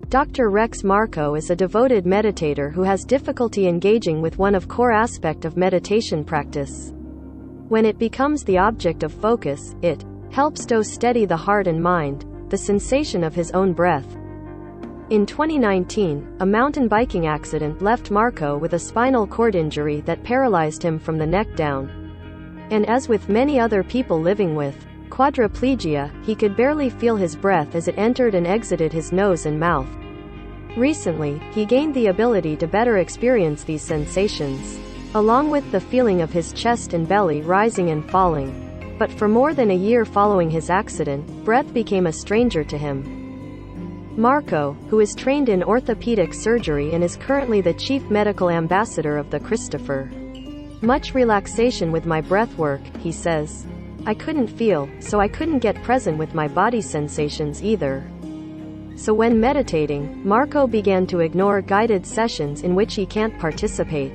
Dr. Rex Marco is a devoted meditator who has difficulty engaging with one of core aspect of meditation practice. When it becomes the object of focus, it helps to steady the heart and mind, the sensation of his own breath. In 2019, a mountain biking accident left Marco with a spinal cord injury that paralyzed him from the neck down. And as with many other people living with quadriplegia, he could barely feel his breath as it entered and exited his nose and mouth. Recently, he gained the ability to better experience these sensations, along with the feeling of his chest and belly rising and falling. But for more than a year following his accident, breath became a stranger to him. Marco, who is trained in orthopedic surgery and is currently the chief medical ambassador of the Christopher Much relaxation with my breath work, he says. I couldn't feel, so I couldn't get present with my body sensations either. So when meditating, Marco began to ignore guided sessions in which he can't participate.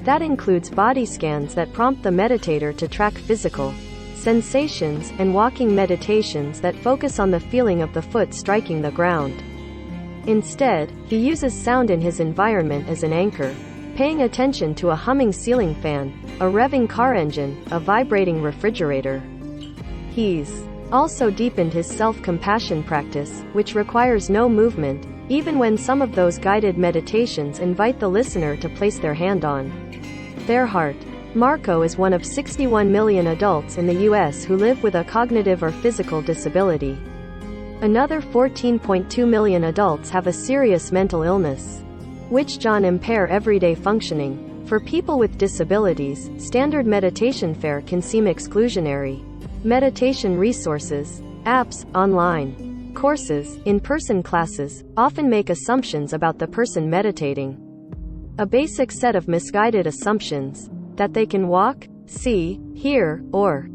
That includes body scans that prompt the meditator to track physical sensations, and walking meditations that focus on the feeling of the foot striking the ground. Instead, he uses sound in his environment as an anchor, paying attention to a humming ceiling fan, a revving car engine, a vibrating refrigerator. He's also deepened his self-compassion practice, which requires no movement, even when some of those guided meditations invite the listener to place their hand on their heart. Marco is one of 61 million adults in the U.S. who live with a cognitive or physical disability. Another 14.2 million adults have a serious mental illness, which can impair everyday functioning. For people with disabilities, standard meditation fare can seem exclusionary. Meditation resources, apps, online courses, in-person classes, often make assumptions about the person meditating. A basic set of misguided assumptions that they can walk, see, hear, or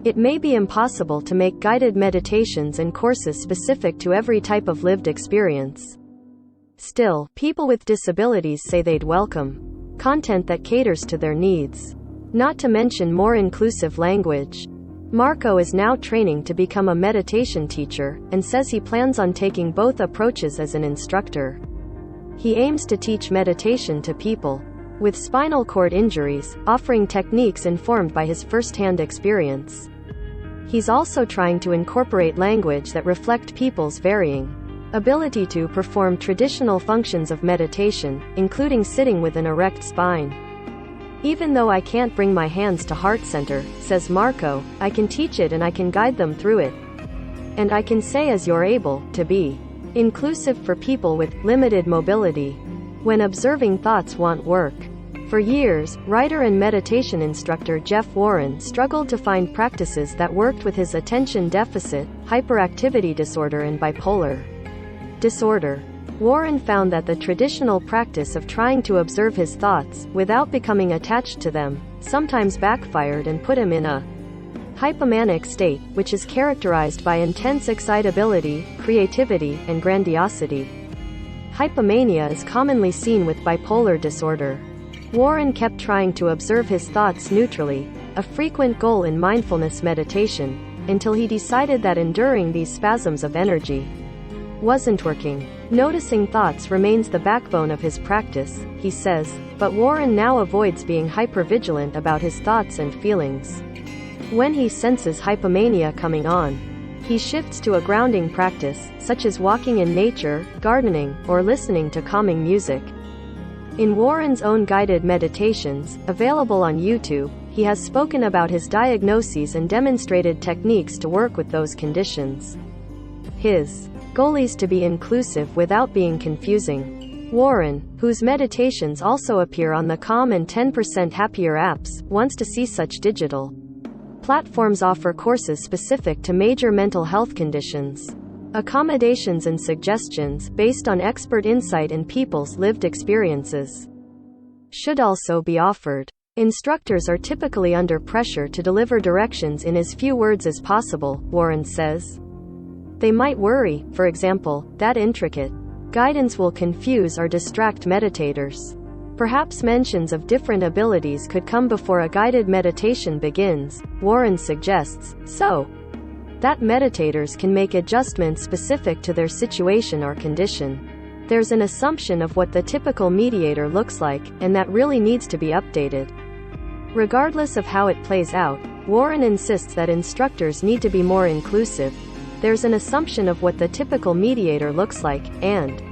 it may be impossible to make guided meditations and courses specific to every type of lived experience. Still, people with disabilities say they'd welcome content that caters to their needs, not to mention more inclusive language. Marco is now training to become a meditation teacher, and says he plans on taking both approaches as an instructor. He aims to teach meditation to people with spinal cord injuries, offering techniques informed by his first-hand experience. He's also trying to incorporate language that reflect people's varying ability to perform traditional functions of meditation, including sitting with an erect spine. Even though I can't bring my hands to heart center, says Marco, I can teach it and I can guide them through it. And I can say as you're able to be inclusive for people with limited mobility. When observing thoughts won't work. For years, writer and meditation instructor Jeff Warren struggled to find practices that worked with his attention deficit, hyperactivity disorder and bipolar disorder. Warren found that the traditional practice of trying to observe his thoughts, without becoming attached to them, sometimes backfired and put him in a hypomanic state, which is characterized by intense excitability, creativity, and grandiosity. Hypomania is commonly seen with bipolar disorder. Warren kept trying to observe his thoughts neutrally, a frequent goal in mindfulness meditation, until he decided that enduring these spasms of energy wasn't working. Noticing thoughts remains the backbone of his practice, he says, but Warren now avoids being hypervigilant about his thoughts and feelings. When he senses hypomania coming on, he shifts to a grounding practice, such as walking in nature, gardening, or listening to calming music. In Warren's own guided meditations, available on YouTube, he has spoken about his diagnoses and demonstrated techniques to work with those conditions. His goal is to be inclusive without being confusing. Warren, whose meditations also appear on the Calm and 10% Happier apps, wants to see such digital platforms offer courses specific to major mental health conditions, accommodations and suggestions based on expert insight and people's lived experiences should also be offered. Instructors are typically under pressure to deliver directions in as few words as possible, Warren says. They might worry, for example, that intricate guidance will confuse or distract meditators. Perhaps mentions of different abilities could come before a guided meditation begins, Warren suggests, so that meditators can make adjustments specific to their situation or condition. There's an assumption of what the typical mediator looks like, and that really needs to be updated. Regardless of how it plays out, Warren insists that instructors need to be more inclusive. There's an assumption of what the typical mediator looks like, and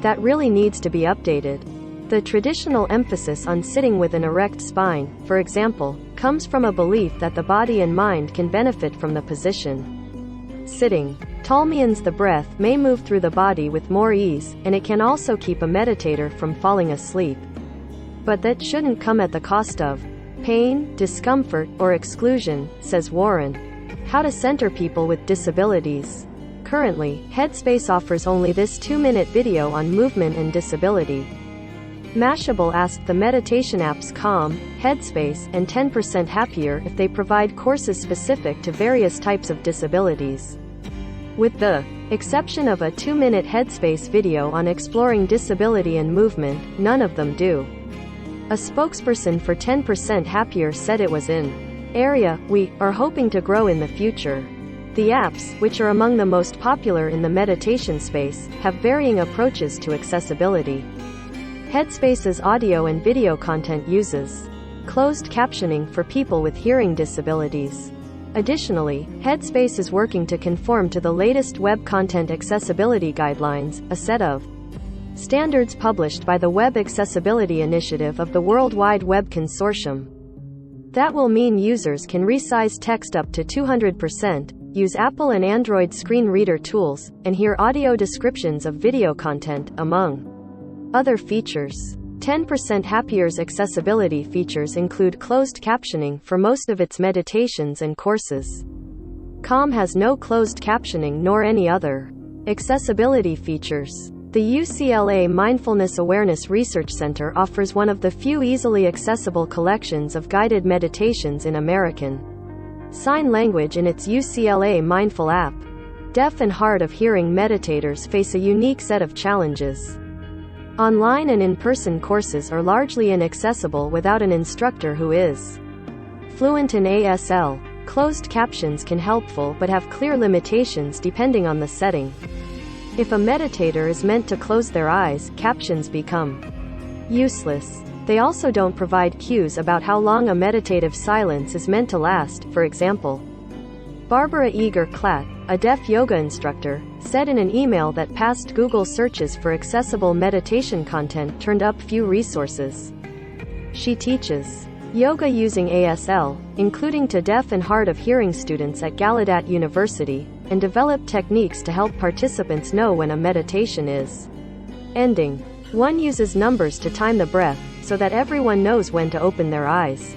that really needs to be updated. The traditional emphasis on sitting with an erect spine, for example, comes from a belief that the body and mind can benefit from the position. Sitting tall means the breath may move through the body with more ease, and it can also keep a meditator from falling asleep. But that shouldn't come at the cost of pain, discomfort, or exclusion, says Warren. How to center people with disabilities. Currently, Headspace offers only this 2-minute video on movement and disability. Mashable asked the meditation apps Calm, Headspace, and 10% Happier if they provide courses specific to various types of disabilities. With the exception of a 2-minute Headspace video on exploring disability and movement, none of them do. A spokesperson for 10% Happier said it was an area we are hoping to grow in the future. The apps, which are among the most popular in the meditation space, have varying approaches to accessibility. Headspace's audio and video content uses closed captioning for people with hearing disabilities. Additionally, Headspace is working to conform to the latest Web Content Accessibility Guidelines, a set of standards published by the Web Accessibility Initiative of the World Wide Web Consortium. That will mean users can resize text up to 200%, use Apple and Android screen reader tools, and hear audio descriptions of video content, among other features. 10% Happier's accessibility features include closed captioning for most of its meditations and courses. Calm has no closed captioning nor any other accessibility features. The UCLA Mindfulness Awareness Research Center offers one of the few easily accessible collections of guided meditations in American Sign Language in its UCLA Mindful app. Deaf and hard of hearing meditators face a unique set of challenges. Online and in-person courses are largely inaccessible without an instructor who is fluent in ASL. Closed captions can helpful but have clear limitations depending on the setting. If a meditator is meant to close their eyes, captions become useless. They also don't provide cues about how long a meditative silence is meant to last. For example, Barbara Eager-Klatt, a deaf yoga instructor, said in an email that past Google searches for accessible meditation content turned up few resources. She teaches yoga using ASL, including to deaf and hard of hearing students at Gallaudet University, and developed techniques to help participants know when a meditation is ending. One uses numbers to time the breath, so that everyone knows when to open their eyes.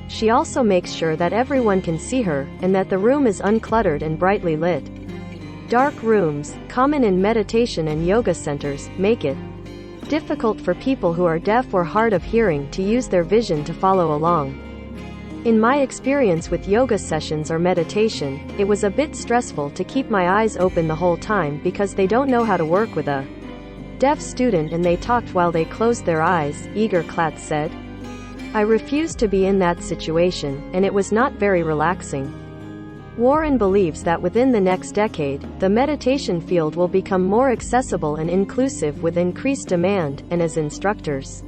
She also makes sure that everyone can see her, and that the room is uncluttered and brightly lit. Dark rooms, common in meditation and yoga centers, make it difficult for people who are deaf or hard of hearing to use their vision to follow along. In my experience with yoga sessions or meditation, it was a bit stressful to keep my eyes open the whole time because they don't know how to work with a deaf student and they talked while they closed their eyes, Eager-Klatt said. I refused to be in that situation, and it was not very relaxing. Warren believes that within the next decade, the meditation field will become more accessible and inclusive with increased demand, and as instructors,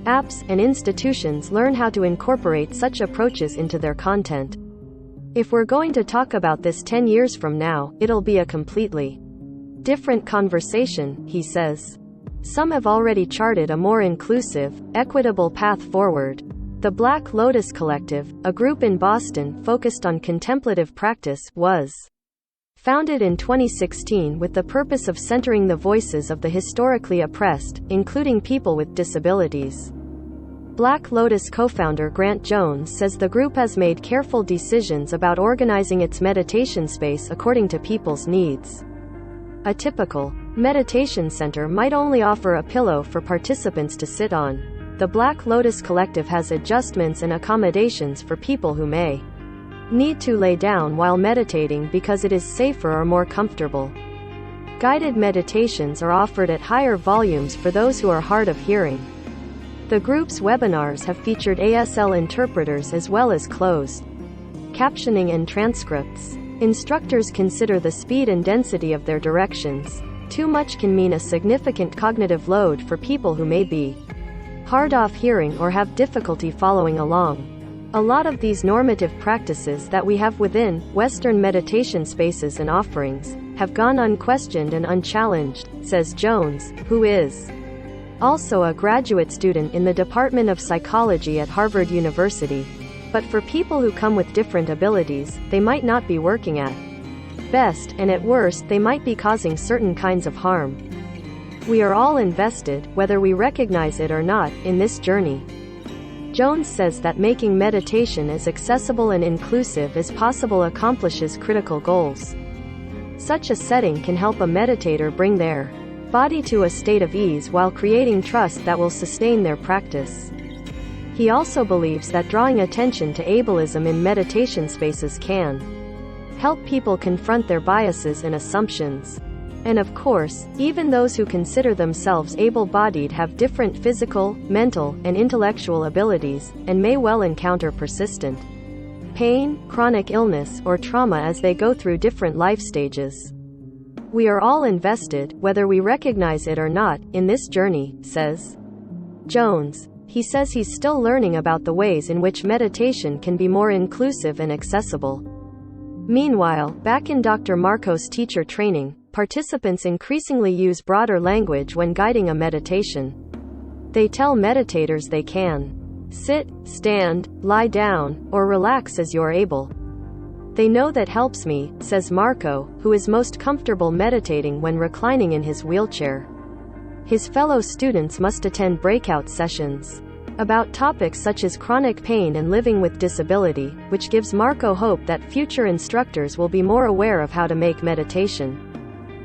apps, and institutions learn how to incorporate such approaches into their content. If we're going to talk about this 10 years from now, it'll be a completely different conversation, he says. Some have already charted a more inclusive, equitable path forward. The Black Lotus Collective, a group in Boston focused on contemplative practice, was founded in 2016 with the purpose of centering the voices of the historically oppressed, including people with disabilities. Black Lotus co-founder Grant Jones says the group has made careful decisions about organizing its meditation space according to people's needs. A typical meditation center might only offer a pillow for participants to sit on. The Black Lotus Collective has adjustments and accommodations for people who may need to lay down while meditating because it is safer or more comfortable. Guided meditations are offered at higher volumes for those who are hard of hearing. The group's webinars have featured ASL interpreters as well as closed captioning and transcripts. Instructors consider the speed and density of their directions. Too much can mean a significant cognitive load for people who may be hard of hearing or have difficulty following along. A lot of these normative practices that we have within Western meditation spaces and offerings have gone unquestioned and unchallenged, says Jones, who is also a graduate student in the Department of Psychology at Harvard University. But for people who come with different abilities, they might not be working at best, and at worst they might be causing certain kinds of harm. We are all invested, whether we recognize it or not, in this journey. Jones says that making meditation as accessible and inclusive as possible accomplishes critical goals. Such a setting can help a meditator bring their body to a state of ease while creating trust that will sustain their practice. He also believes that drawing attention to ableism in meditation spaces can help people confront their biases and assumptions. And of course, even those who consider themselves able-bodied have different physical, mental, and intellectual abilities, and may well encounter persistent pain, chronic illness, or trauma as they go through different life stages. We are all invested, whether we recognize it or not, in this journey, says Jones. He says he's still learning about the ways in which meditation can be more inclusive and accessible. Meanwhile, back in Dr. Marco's teacher training, participants increasingly use broader language when guiding a meditation. They tell meditators they can sit, stand, lie down, or relax as you're able. They know that helps me, says Marco, who is most comfortable meditating when reclining in his wheelchair. His fellow students must attend breakout sessions about topics such as chronic pain and living with disability, which gives Marco hope that future instructors will be more aware of how to make meditation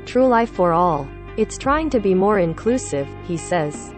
true life for all. It's trying to be more inclusive, he says.